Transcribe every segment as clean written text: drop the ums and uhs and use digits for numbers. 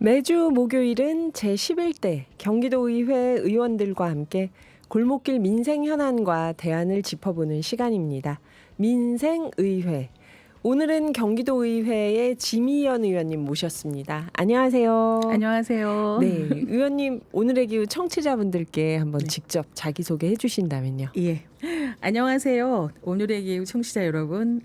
매주 목요일은 제11대 경기도의회 의원들과 함께 골목길 민생 현안과 대안을 짚어보는 시간입니다. 민생의회. 오늘은 경기도의회의 지미연 의원님 모셨습니다. 안녕하세요. 안녕하세요. 네, 의원님 오늘의 기후 청취자분들께 한번 네. 직접 자기소개해 주신다면요. 예. 안녕하세요. 오늘의 기후 청취자 여러분.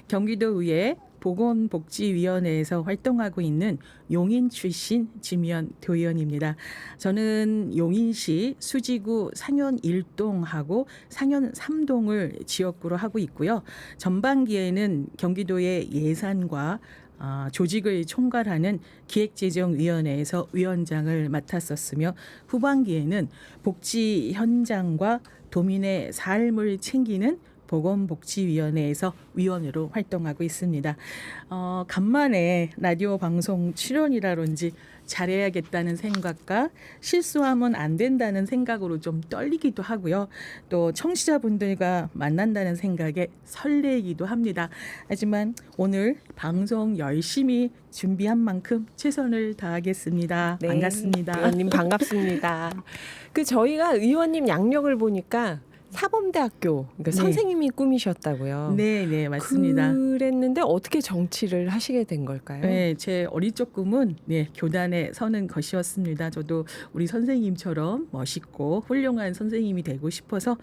경기도의회 보건복지위원회에서 활동하고 있는 용인 출신 지미연 도의원입니다. 저는 용인시 수지구 상현 1동하고 상현 3동을 지역구로 하고 있고요. 전반기에는 경기도의 예산과 조직을 총괄하는 기획재정위원회에서 위원장을 맡았었으며 후반기에는 복지 현장과 도민의 삶을 챙기는 보건복지위원회에서 위원으로 활동하고 있습니다. 간만에 라디오 방송 출연이라든지 잘해야겠다는 생각과 실수하면 안 된다는 생각으로 좀 떨리기도 하고요. 또 청취자분들과 만난다는 생각에 설레기도 합니다. 하지만 오늘 방송 열심히 준비한 만큼 최선을 다하겠습니다. 네, 반갑습니다. 의원님 반갑습니다. 저희가 의원님 양력을 보니까 사범대학교 그러니까 네. 선생님이 꿈이셨다고요. 네, 맞습니다. 그랬는데 어떻게 정치를 하시게 된 걸까요? 네, 제 어릴 적 꿈은 교단에 서는 것이었습니다. 저도 우리 선생님처럼 멋있고 훌륭한 선생님이 되고 싶어서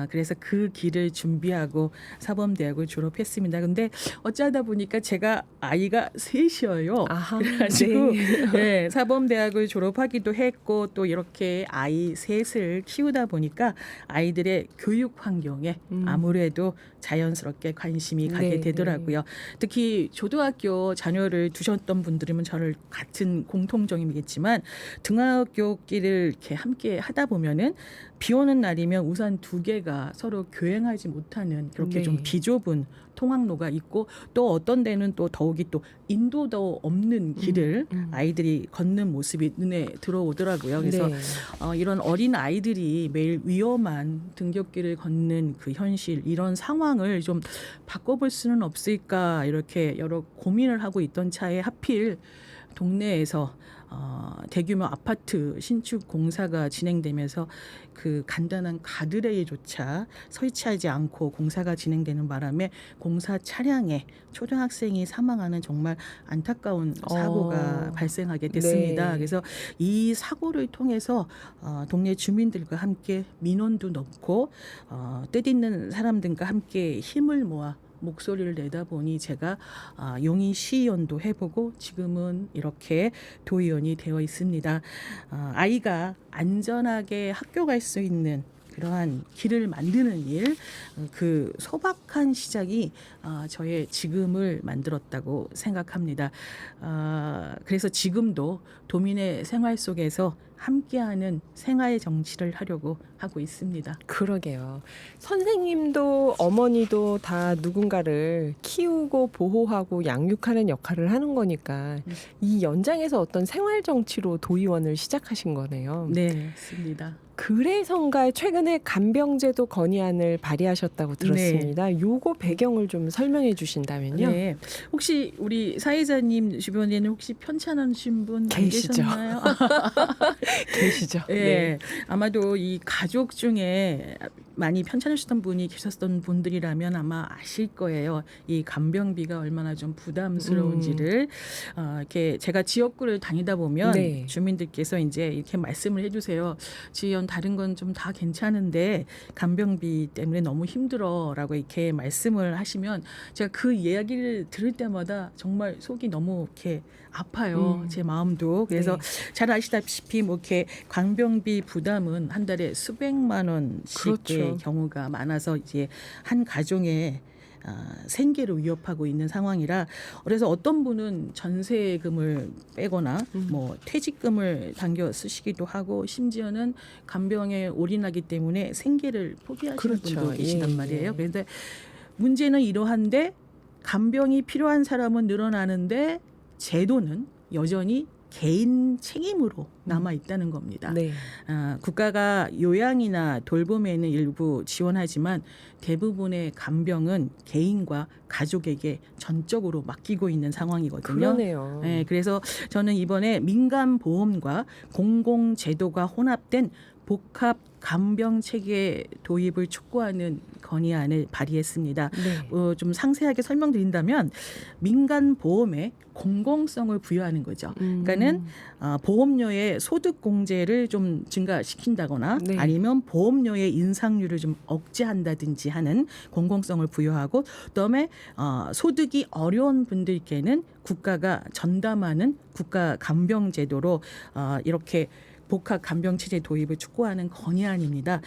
그래서 그 길을 준비하고 사범대학을 졸업했습니다. 근데 어쩌다 보니까 제가 아이가 셋이어요. 아하, 그래가지고 네. 사범대학을 졸업하기도 했고 또 이렇게 아이 셋을 키우다 보니까 아이들의 교육 환경에 아무래도 자연스럽게 관심이 가게 네, 되더라고요. 특히 초등학교 자녀를 두셨던 분들이면 저를 같은 공통점이겠지만 등하굣길을 이렇게 함께 하다 보면은 비 오는 날이면 우산 두 개가 서로 교행하지 못하는 그렇게 네. 좀 비좁은 통학로가 있고 또 어떤 데는 또 더욱이 또 인도도 없는 길을 아이들이 걷는 모습이 눈에 들어오더라고요. 그래서 네. 이런 어린 아이들이 매일 위험한 등굣길을 걷는 그 현실 이런 상황을 좀 바꿔볼 수는 없을까 이렇게 여러 고민을 하고 있던 차에 하필 동네에서 대규모 아파트 신축 공사가 진행되면서 그 간단한 가드레일조차 설치하지 않고 공사가 진행되는 바람에 공사 차량에 초등학생이 사망하는 정말 안타까운 사고가 발생하게 됐습니다. 네. 그래서 이 사고를 통해서 동네 주민들과 함께 민원도 넣고 뜻있는 사람들과 함께 힘을 모아 목소리를 내다 보니 제가 용인 시의원도 해보고 지금은 이렇게 도의원이 되어 있습니다. 아이가 안전하게 학교 갈 수 있는 그러한 길을 만드는 일, 그 소박한 시작이 저의 지금을 만들었다고 생각합니다. 그래서 지금도 도민의 생활 속에서 함께하는 생활 정치를 하려고 하고 있습니다. 그러게요. 선생님도 어머니도 다 누군가를 키우고 보호하고 양육하는 역할을 하는 거니까 이 연장에서 어떤 생활 정치로 도의원을 시작하신 거네요. 네, 맞습니다. 그래서인가 최근에 간병제도 건의안을 발의하셨다고 들었습니다. 요거 배경을 좀 설명해 주신다면요. 네. 혹시 우리 사회자님 주변에는 혹시 편찮으신 분 안 계시죠. 계셨나요? 계시죠. 네. 아마도 이 가족 중에 많이 편찮으셨던 분이 계셨던 분들이라면 아마 아실 거예요. 이 간병비가 얼마나 좀 부담스러운지를 이렇게 제가 지역구를 다니다 보면 네. 주민들께서 이제 이렇게 말씀을 해주세요. 지연 다른 건 좀 다 괜찮은데 간병비 때문에 너무 힘들어라고 이렇게 말씀을 하시면 제가 그 이야기를 들을 때마다 정말 속이 너무 이렇게 아파요. 제 마음도. 그래서 잘 아시다시피 뭐 이렇게 간병비 부담은 한 달에 수백만 원씩의 그렇죠. 경우가 많아서 이제 한 가정에 생계를 위협하고 있는 상황이라 그래서 어떤 분은 전세금을 빼거나 뭐 퇴직금을 당겨 쓰시기도 하고 심지어는 간병에 올인하기 때문에 생계를 포기하시는 그렇죠. 분도 계시단 예, 말이에요. 예. 그런데 문제는 이러한데 간병이 필요한 사람은 늘어나는데 제도는 여전히 개인 책임으로 남아 있다는 겁니다. 네. 국가가 요양이나 돌봄에는 일부 지원하지만 대부분의 간병은 개인과 가족에게 전적으로 맡기고 있는 상황이거든요. 그러네요. 네, 그래서 저는 이번에 민간보험과 공공제도가 혼합된 복합 간병 체계 도입을 촉구하는 건의안을 발의했습니다. 네. 좀 상세하게 설명드린다면 민간 보험에 공공성을 부여하는 거죠. 그러니까는 보험료의 소득 공제를 좀 증가시킨다거나 네. 아니면 보험료의 인상률을 좀 억제한다든지 하는 공공성을 부여하고 그다음에 소득이 어려운 분들께는 국가가 전담하는 국가 간병 제도로 이렇게 복합 간병 체제 도입을 촉구하는 건의안입니다.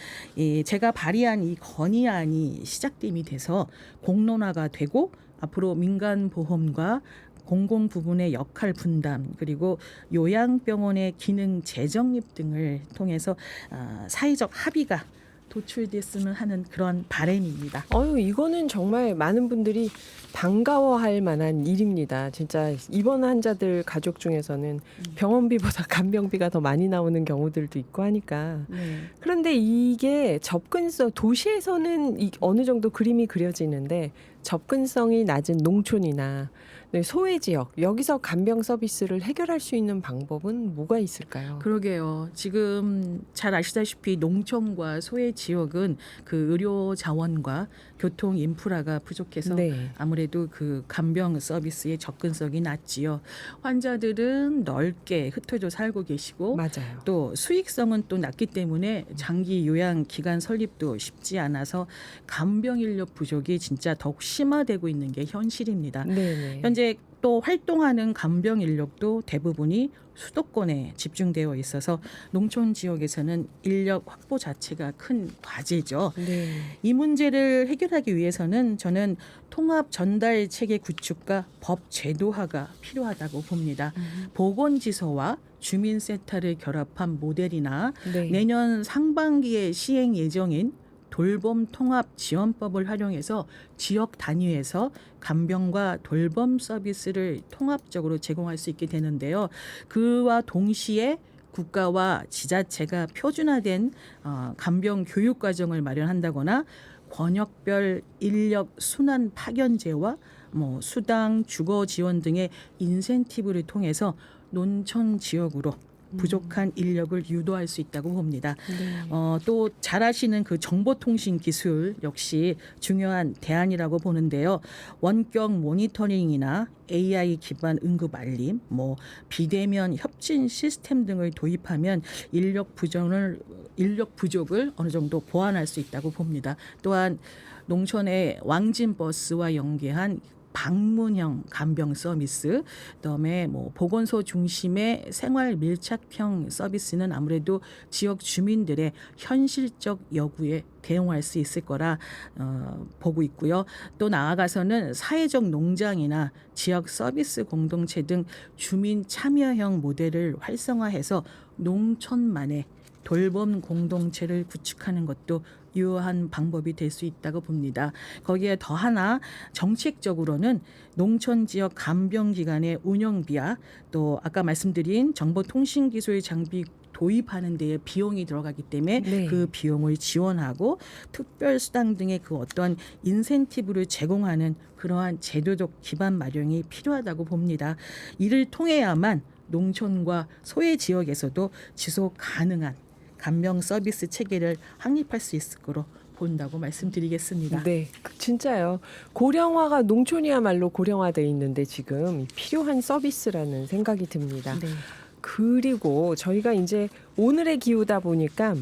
제가 발의한 이 건의안이 시작됨이 돼서 공론화가 되고 앞으로 민간 보험과 공공 부분의 역할 분담 그리고 요양병원의 기능 재정립 등을 통해서 사회적 합의가 도출됐으면 하는 그런 바람입니다. 이거는 정말 많은 분들이 반가워할 만한 일입니다. 진짜 입원 환자들 가족 중에서는 병원비보다 간병비가 더 많이 나오는 경우들도 있고 하니까. 네. 그런데 이게 접근성, 도시에서는 어느 정도 그림이 그려지는데 접근성이 낮은 농촌이나 소외 지역, 여기서 간병 서비스를 해결할 수 있는 방법은 뭐가 있을까요? 그러게요. 지금 잘 아시다시피 농촌과 소외 지역은 그 의료 자원과 교통 인프라가 부족해서 네. 아무래도 그 간병 서비스의 접근성이 낮지요. 환자들은 넓게 흩어져 살고 계시고 맞아요. 또 수익성은 또 낮기 때문에 장기 요양 기간 설립도 쉽지 않아서 간병 인력 부족이 진짜 더욱 심화되고 있는 게 현실입니다. 네네. 현재 또 활동하는 간병 인력도 대부분이 수도권에 집중되어 있어서 농촌 지역에서는 인력 확보 자체가 큰 과제죠. 네. 이 문제를 해결하기 위해서는 저는 통합 전달 체계 구축과 법 제도화가 필요하다고 봅니다. 보건지소와 주민센터를 결합한 모델이나 네. 내년 상반기에 시행 예정인 돌봄 통합 지원법을 활용해서 지역 단위에서 간병과 돌봄 서비스를 통합적으로 제공할 수 있게 되는데요. 그와 동시에 국가와 지자체가 표준화된 간병 교육 과정을 마련한다거나 권역별 인력 순환 파견제와 수당, 주거 지원 등의 인센티브를 통해서 농촌 지역으로 부족한 인력을 유도할 수 있다고 봅니다. 네. 또 잘 아시는 그 정보통신 기술 역시 중요한 대안이라고 보는데요. 원격 모니터링이나 AI 기반 응급 알림, 비대면 협진 시스템 등을 도입하면 인력 부족을 어느 정도 보완할 수 있다고 봅니다. 또한 농촌의 왕진 버스와 연계한 방문형 간병 서비스, 그다음에 보건소 중심의 생활 밀착형 서비스는 아무래도 지역 주민들의 현실적 요구에 대응할 수 있을 거라 보고 있고요. 또 나아가서는 사회적 농장이나 지역 서비스 공동체 등 주민 참여형 모델을 활성화해서 농촌만의 돌봄 공동체를 구축하는 것도 유효한 방법이 될 수 있다고 봅니다. 거기에 더 하나 정책적으로는 농촌 지역 간병기관의 운영비와 또 아까 말씀드린 정보통신기술 장비 도입하는 데에 비용이 들어가기 때문에 네. 그 비용을 지원하고 특별수당 등의 그 어떤 인센티브를 제공하는 그러한 제도적 기반 마련이 필요하다고 봅니다. 이를 통해야만 농촌과 소외 지역에서도 지속 가능한 간병 서비스 체계를 확립할 수 있을 거로 본다고 말씀드리겠습니다. 네, 진짜요. 고령화가 농촌이야말로 고령화돼 있는데 지금 필요한 서비스라는 생각이 듭니다. 네. 그리고 저희가 이제 오늘의 기후다 보니까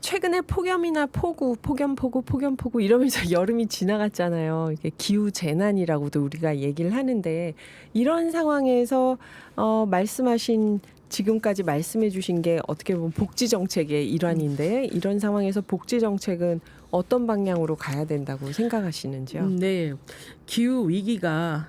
최근에 폭염이나 폭염 이러면서 여름이 지나갔잖아요. 이게 기후 재난이라고도 우리가 얘기를 하는데 이런 상황에서 말씀하신 지금까지 말씀해 주신 게 어떻게 보면 복지 정책의 일환인데 이런 상황에서 복지 정책은 어떤 방향으로 가야 된다고 생각하시는지요? 네, 기후 위기가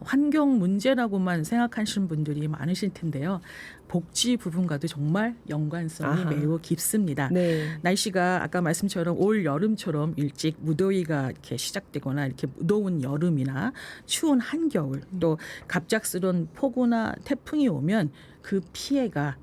환경 문제라고만 생각하시는 분들이 많으실 텐데요. 복지 부분과도 정말 연관성이 아하. 매우 깊습니다. 네. 날씨가 아까 말씀처럼 올 여름처럼 일찍 무더위가 이렇게 시작되거나 이렇게 무더운 여름이나 추운 한겨울 또 갑작스러운 폭우나 태풍이 오면 그 피해가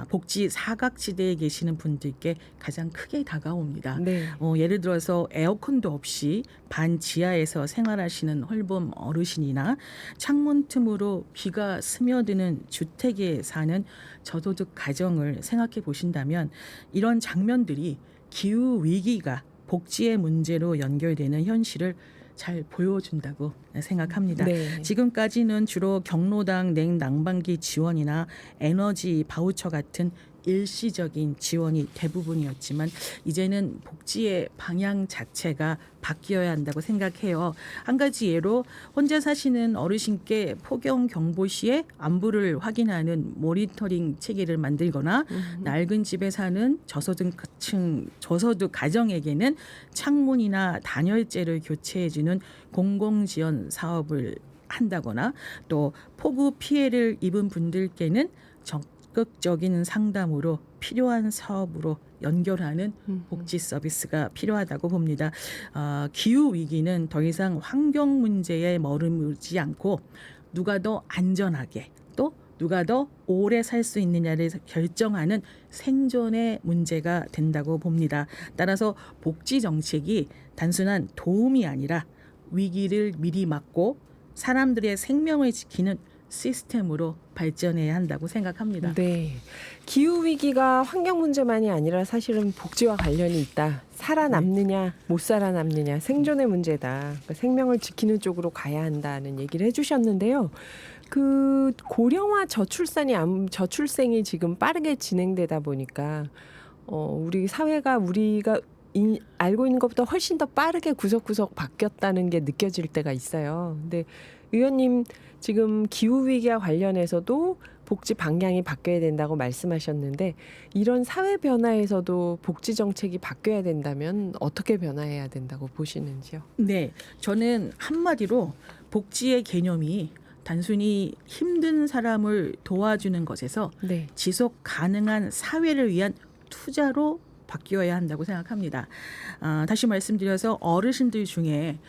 복지 사각지대에 계시는 분들께 가장 크게 다가옵니다. 네. 예를 들어서 에어컨도 없이 반 지하에서 생활하시는 홀봄 어르신이나 창문 틈으로 비가 스며드는 주택에 사는 저소득 가정을 생각해 보신다면 이런 장면들이 기후 위기가 복지의 문제로 연결되는 현실을 잘 보여준다고 생각합니다. 네. 지금까지는 주로 경로당 냉난방기 지원이나 에너지 바우처 같은 일시적인 지원이 대부분이었지만 이제는 복지의 방향 자체가 바뀌어야 한다고 생각해요. 한 가지 예로 혼자 사시는 어르신께 폭염 경보 시에 안부를 확인하는 모니터링 체계를 만들거나 낡은 집에 사는 저소득 가정에게는 창문이나 단열재를 교체해주는 공공지원 사업을 한다거나 또 폭우 피해를 입은 분들께는 적극적인 상담으로 필요한 사업으로 연결하는 복지 서비스가 필요하다고 봅니다. 기후 위기는 더 이상 환경 문제에 머무르지 않고 누가 더 안전하게 또 누가 더 오래 살 수 있느냐를 결정하는 생존의 문제가 된다고 봅니다. 따라서 복지 정책이 단순한 도움이 아니라 위기를 미리 막고 사람들의 생명을 지키는 시스템으로 발전해야 한다고 생각합니다. 네. 기후 위기가 환경 문제만이 아니라 사실은 복지와 관련이 있다. 살아남느냐, 못 살아남느냐, 생존의 문제다. 그러니까 생명을 지키는 쪽으로 가야 한다는 얘기를 해주셨는데요. 그 고령화 저출생이 지금 빠르게 진행되다 보니까 우리 사회가 우리가 알고 있는 것보다 훨씬 더 빠르게 구석구석 바뀌었다는 게 느껴질 때가 있어요. 근데 의원님 지금 기후 위기와 관련해서도 복지 방향이 바뀌어야 된다고 말씀하셨는데 이런 사회 변화에서도 복지 정책이 바뀌어야 된다면 어떻게 변화해야 된다고 보시는지요? 네, 저는 한마디로 복지의 개념이 단순히 힘든 사람을 도와주는 것에서 네. 지속 가능한 사회를 위한 투자로 바뀌어야 한다고 생각합니다. 다시 말씀드려서 어르신들 중에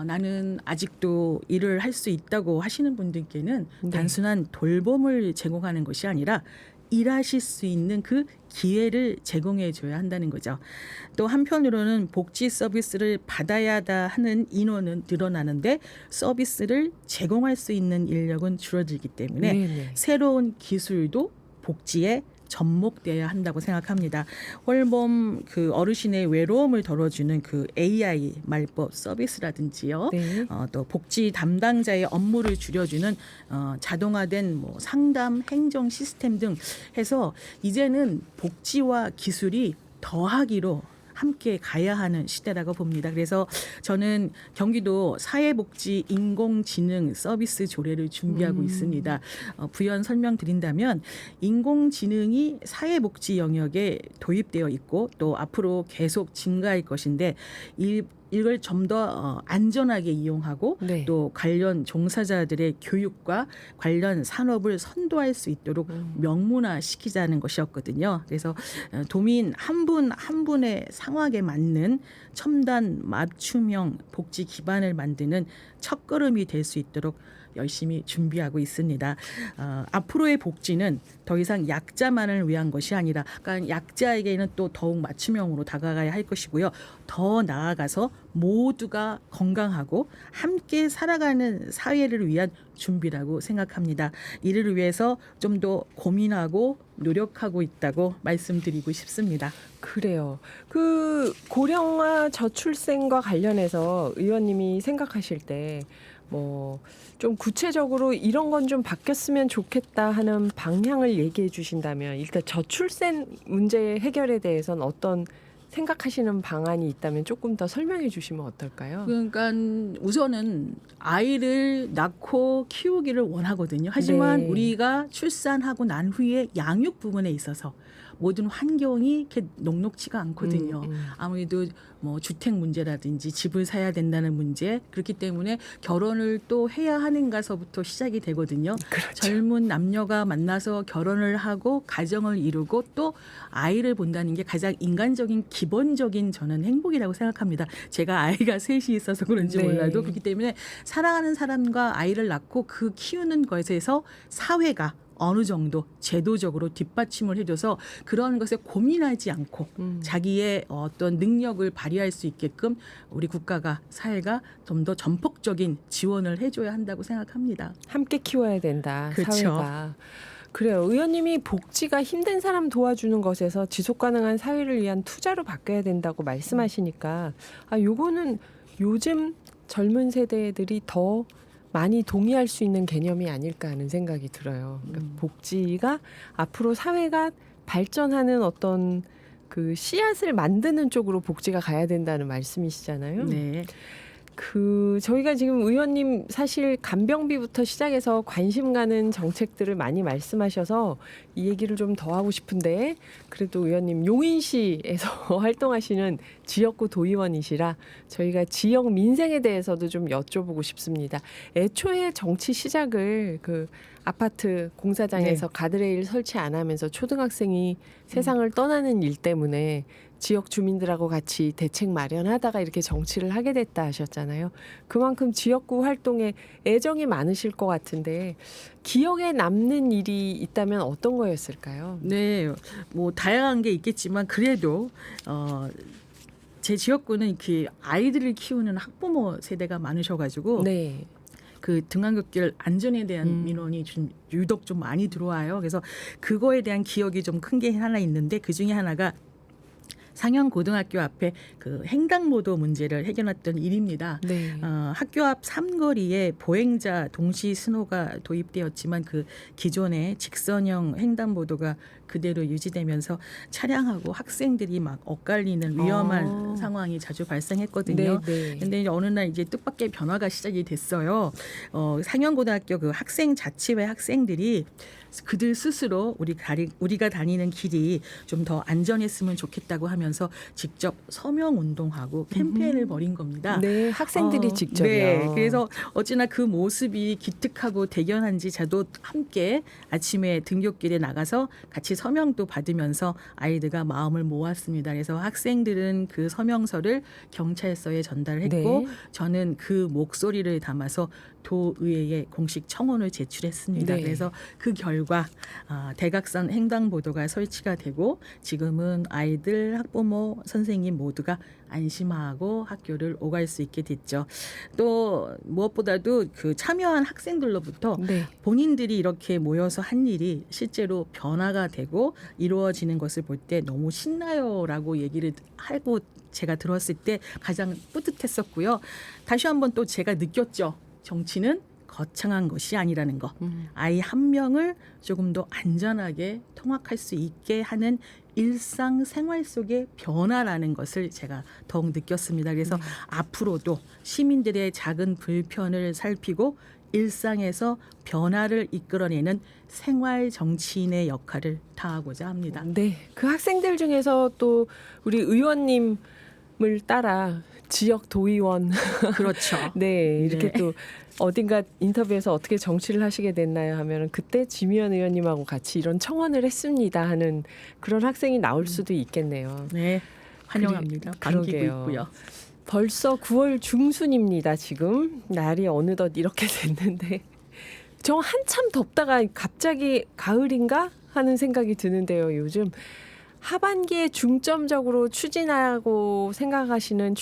나는 아직도 일을 할 수 있다고 하시는 분들께는 네. 단순한 돌봄을 제공하는 것이 아니라 일하실 수 있는 그 기회를 제공해 줘야 한다는 거죠. 또 한편으로는 복지 서비스를 받아야 하는 인원은 늘어나는데 서비스를 제공할 수 있는 인력은 줄어들기 때문에 네네. 새로운 기술도 복지에 접목돼야 한다고 생각합니다. 홀봄 그 어르신의 외로움을 덜어주는 그 AI 말법 서비스라든지요. 네. 또 복지 담당자의 업무를 줄여주는 자동화된 상담 행정 시스템 등 해서 이제는 복지와 기술이 더하기로 함께 가야 하는 시대라고 봅니다. 그래서 저는 경기도 사회복지 인공지능 서비스 조례를 준비하고 있습니다. 부연 설명드린다면 인공지능이 사회복지 영역에 도입되어 있고 또 앞으로 계속 증가할 것인데 이걸 좀 더 안전하게 이용하고 네. 또 관련 종사자들의 교육과 관련 산업을 선도할 수 있도록 명문화시키자는 것이었거든요. 그래서 도민 한 분 한 분의 상황에 맞는 첨단 맞춤형 복지 기반을 만드는 첫걸음이 될 수 있도록 열심히 준비하고 있습니다. 앞으로의 복지는 더 이상 약자만을 위한 것이 아니라 그러니까 약자에게는 또 더욱 맞춤형으로 다가가야 할 것이고요. 더 나아가서 모두가 건강하고 함께 살아가는 사회를 위한 준비라고 생각합니다. 이를 위해서 좀 더 고민하고 노력하고 있다고 말씀드리고 싶습니다. 그래요. 그 고령화 저출생과 관련해서 의원님이 생각하실 때 좀 구체적으로 이런 건 좀 바뀌었으면 좋겠다 하는 방향을 얘기해 주신다면 일단 저출생 문제 해결에 대해서는 어떤 생각하시는 방안이 있다면 조금 더 설명해 주시면 어떨까요? 그러니까 우선은 아이를 낳고 키우기를 원하거든요. 하지만 네. 우리가 출산하고 난 후에 양육 부분에 있어서 모든 환경이 이렇게 녹록치가 않거든요. 아무래도 주택 문제라든지 집을 사야 된다는 문제 그렇기 때문에 결혼을 또 해야 하는가서부터 시작이 되거든요. 그렇죠. 젊은 남녀가 만나서 결혼을 하고 가정을 이루고 또 아이를 본다는 게 가장 인간적인 기본적인 저는 행복이라고 생각합니다. 제가 아이가 셋이 있어서 그런지 네. 몰라도 그렇기 때문에 사랑하는 사람과 아이를 낳고 그 키우는 것에서 사회가 어느 정도 제도적으로 뒷받침을 해줘서 그런 것에 고민하지 않고 자기의 어떤 능력을 발휘할 수 있게끔 우리 국가가 사회가 좀 더 전폭적인 지원을 해줘야 한다고 생각합니다. 함께 키워야 된다. 그렇죠. 사회가. 그래요. 의원님이 복지가 힘든 사람 도와주는 것에서 지속 가능한 사회를 위한 투자로 바뀌어야 된다고 말씀하시니까 요거는 요즘 젊은 세대들이 더 많이 동의할 수 있는 개념이 아닐까 하는 생각이 들어요. 그러니까 복지가 앞으로 사회가 발전하는 어떤 그 씨앗을 만드는 쪽으로 복지가 가야 된다는 말씀이시잖아요. 네. 저희가 지금 의원님 사실 간병비부터 시작해서 관심 가는 정책들을 많이 말씀하셔서 이 얘기를 좀 더 하고 싶은데 그래도 의원님 용인시에서 활동하시는 지역구 도의원이시라 저희가 지역 민생에 대해서도 좀 여쭤보고 싶습니다. 애초에 정치 시작을 그 아파트 공사장에서 가드레일 설치 안 하면서 초등학생이 세상을 떠나는 일 때문에 지역 주민들하고 같이 대책 마련하다가 이렇게 정치를 하게 됐다 하셨잖아요. 그만큼 지역구 활동에 애정이 많으실 것 같은데 기억에 남는 일이 있다면 어떤 거였을까요? 네, 뭐 다양한 게 있겠지만 그래도 제 지역구는 이렇게 아이들을 키우는 학부모 세대가 많으셔가지고 네. 그 등한굣길 안전에 대한 민원이 좀 유독 좀 많이 들어와요. 그래서 그거에 대한 기억이 좀 큰 게 하나 있는데 그 중에 하나가 상영고등학교 앞에 그 횡단보도 문제를 해결했던 일입니다. 네. 학교 앞 삼거리에 보행자 동시 신호가 도입되었지만 그 기존의 직선형 횡단보도가 그대로 유지되면서 차량하고 학생들이 막 엇갈리는 위험한 상황이 자주 발생했거든요. 네. 근데 이제 어느 날 이제 뜻밖의 변화가 시작이 됐어요. 상영고등학교 그 학생 자치회 학생들이 그들 스스로 우리가 다니는 길이 좀 더 안전했으면 좋겠다고 하면서 직접 서명 운동하고 캠페인을 벌인 겁니다. 네, 학생들이 직접요. 네, 그래서 어찌나 그 모습이 기특하고 대견한지 저도 함께 아침에 등굣길에 나가서 같이 서명도 받으면서 아이들과 마음을 모았습니다. 그래서 학생들은 그 서명서를 경찰서에 전달했고 네. 저는 그 목소리를 담아서 도의회에 공식 청원을 제출했습니다. 네. 그래서 그 결과 대각선 횡단보도가 설치가 되고 지금은 아이들, 학부모, 선생님 모두가 안심하고 학교를 오갈 수 있게 됐죠. 또 무엇보다도 그 참여한 학생들로부터 네. 본인들이 이렇게 모여서 한 일이 실제로 변화가 되고 이루어지는 것을 볼 때 너무 신나요라고 얘기를 하고 제가 들었을 때 가장 뿌듯했었고요. 다시 한번 또 제가 느꼈죠. 정치는 거창한 것이 아니라는 거. 아이 한 명을 조금 더 안전하게 통학할 수 있게 하는 일상생활 속의 변화라는 것을 제가 더욱 느꼈습니다. 그래서 앞으로도 시민들의 작은 불편을 살피고 일상에서 변화를 이끌어내는 생활 정치인의 역할을 다하고자 합니다. 네. 그 학생들 중에서 또 우리 의원님을 따라 지역 도의원 그렇죠. 네, 이렇게 네. 또 어딘가 인터뷰에서 어떻게 정치를 하시게 됐나요 하면은 그때 지미연 의원님하고 같이 이런 청원을 했습니다 하는 그런 학생이 나올 수도 있겠네요. 네, 환영합니다. 반기고 그러게요. 있고요. 벌써 9월 중순입니다. 지금 날이 어느덧 이렇게 됐는데 저 한참 덥다가 갑자기 가을인가 하는 생각이 드는데요. 요즘 하반기에 중점적으로 추진하려고 생각하시는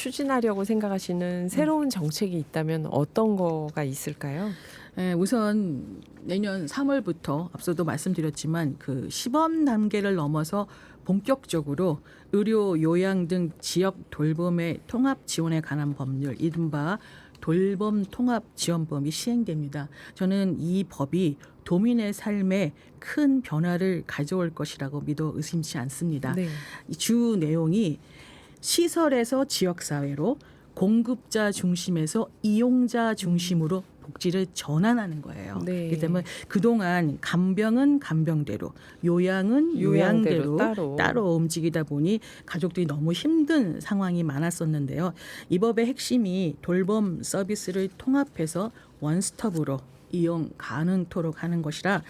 새로운 정책이 있다면 어떤 거가 있을까요? 네, 우선 내년 3월부터 앞서도 말씀드렸지만 그 시범 단계를 넘어서 본격적으로 의료, 요양 등 지역 돌봄의 통합 지원에 관한 법률, 이른바 돌봄 통합 지원법이 시행됩니다. 저는 이 법이 도민의 삶에 큰 변화를 가져올 것이라고 믿어 의심치 않습니다. 네. 이 주 내용이 시설에서 지역사회로, 공급자 중심에서 이용자 중심으로 복지를 전환하는 거예요. 네. 그렇기 때문에 그동안 간병은 간병대로, 요양은 요양대로 따로 움직이다 보니 가족들이 너무 힘든 상황이 많았었는데요. 이 법의 핵심이 돌봄 서비스를 통합해서 원스톱으로 이용 가능토록 하는 것이라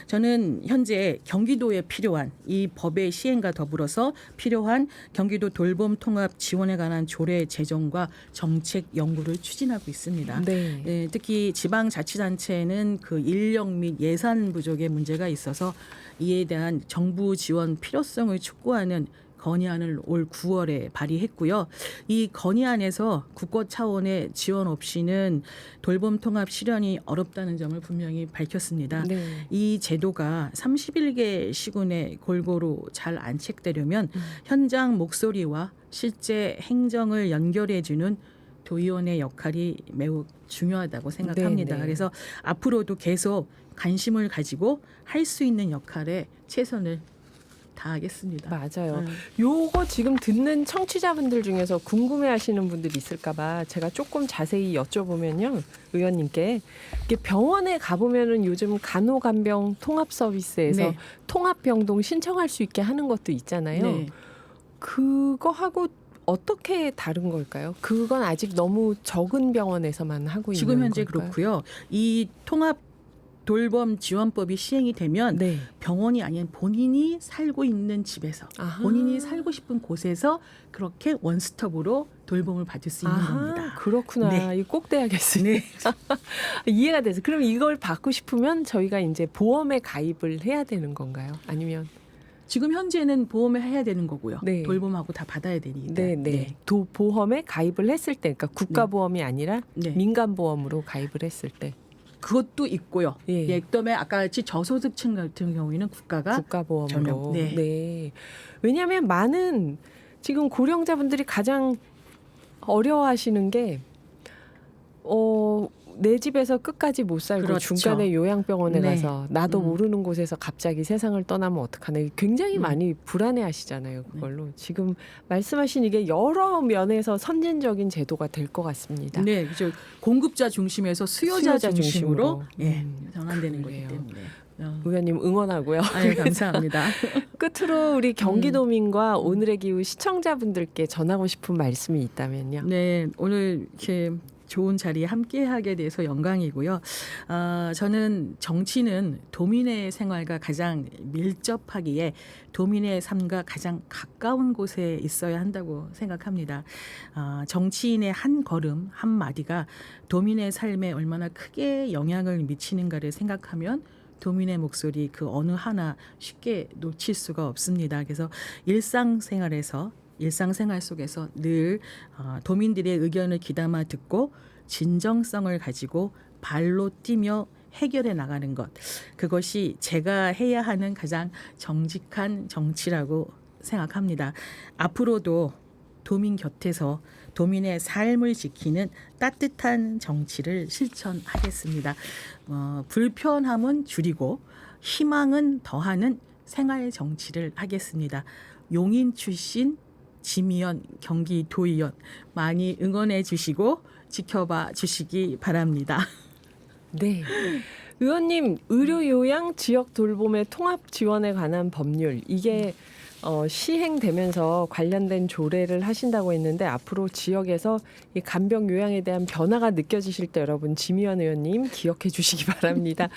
저는 현재 경기도에 필요한 이 법의 시행과 더불어서 필요한 경기도 돌봄 통합 지원에 관한 조례 제정과 정책 연구를 추진하고 있습니다. 네. 네, 특히 지방자치단체는 그 인력 및 예산 부족의 문제가 있어서 이에 대한 정부 지원 필요성을 촉구하는 건의안을 올 9월에 발의했고요. 이 건의안에서 국고 차원의 지원 없이는 돌봄 통합 실현이 어렵다는 점을 분명히 밝혔습니다. 네. 이 제도가 31개 시군에 골고루 잘 안착되려면 현장 목소리와 실제 행정을 연결해주는 도의원의 역할이 매우 중요하다고 생각합니다. 네. 그래서 앞으로도 계속 관심을 가지고 할 수 있는 역할에 최선을 다하겠습니다. 맞아요. 요거 지금 듣는 청취자분들 중에서 궁금해하시는 분들이 있을까봐 제가 조금 자세히 여쭤보면요, 의원님께 이게 병원에 가보면은 요즘 간호간병 통합 서비스에서 네. 통합병동 신청할 수 있게 하는 것도 있잖아요. 네. 그거하고 어떻게 다른 걸까요? 그건 아직 너무 적은 병원에서만 하고 있는 지금 현재 걸까요? 그렇고요. 이 통합 돌봄 지원법이 시행이 되면 네. 병원이 아닌 본인이 살고 있는 집에서 아하. 본인이 살고 싶은 곳에서 그렇게 원스톱으로 돌봄을 받을 수 있는 겁니다. 그렇구나. 네. 이거 꼭 떼야겠어요. 네. 이해가 돼서. 그럼 이걸 받고 싶으면 저희가 이제 보험에 가입을 해야 되는 건가요? 아니면 지금 현재는 보험을 해야 되는 거고요. 네. 돌봄하고 다 받아야 되니까. 네. 보험에 가입을 했을 때, 그러니까 국가보험이 아니라 네. 민간보험으로 가입을 했을 때 그것도 있고요. 예. 예, 그다음에 아까 같이 저소득층 같은 경우에는 국가가 국가보험으로. 전용. 네. 네. 왜냐하면 많은 지금 고령자분들이 가장 어려워하시는 게 내 집에서 끝까지 못 살고 그렇죠. 중간에 요양병원에 네. 가서 나도 모르는 곳에서 갑자기 세상을 떠나면 어떡하나 굉장히 많이 불안해하시잖아요. 그걸로 지금 말씀하신 이게 여러 면에서 선진적인 제도가 될 것 같습니다. 네, 그죠. 공급자 중심에서 수요자, 중심으로 예, 전환되는 거기 그래요. 때문에. 의원님 응원하고요. 아유, 감사합니다. 끝으로 우리 경기도민과 오늘의 기후 시청자분들께 전하고 싶은 말씀이 있다면요. 네, 오늘 이렇게 좋은 자리에 함께하게 돼서 영광이고요. 저는 정치는 도민의 생활과 가장 밀접하기에 도민의 삶과 가장 가까운 곳에 있어야 한다고 생각합니다. 정치인의 한 걸음 한 마디가 도민의 삶에 얼마나 크게 영향을 미치는가를 생각하면 도민의 목소리 그 어느 하나 쉽게 놓칠 수가 없습니다. 그래서 일상생활 속에서 늘 도민들의 의견을 귀담아 듣고 진정성을 가지고 발로 뛰며 해결해 나가는 것. 그것이 제가 해야 하는 가장 정직한 정치라고 생각합니다. 앞으로도 도민 곁에서 도민의 삶을 지키는 따뜻한 정치를 실천하겠습니다. 불편함은 줄이고 희망은 더하는 생활 정치를 하겠습니다. 용인 출신 지미연 경기도의원 많이 응원해 주시고 지켜봐 주시기 바랍니다. 네. 의원님, 의료 요양 지역 돌봄의 통합 지원에 관한 법률 이게 시행되면서 관련된 조례를 하신다고 했는데 앞으로 지역에서 이 간병 요양에 대한 변화가 느껴지실 때 여러분 지미연 의원님 기억해 주시기 바랍니다.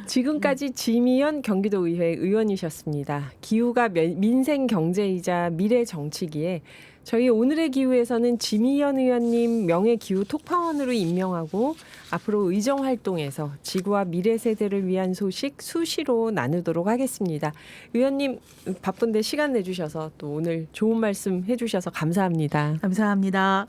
지금까지 지미연 경기도의회 의원이셨습니다. 기후가 민생 경제이자 미래 정치기에 저희 오늘의 기후에서는 지미연 의원님 명예기후 톡파원으로 임명하고 앞으로 의정활동에서 지구와 미래 세대를 위한 소식 수시로 나누도록 하겠습니다. 의원님 바쁜데 시간 내주셔서 또 오늘 좋은 말씀 해주셔서 감사합니다. 감사합니다.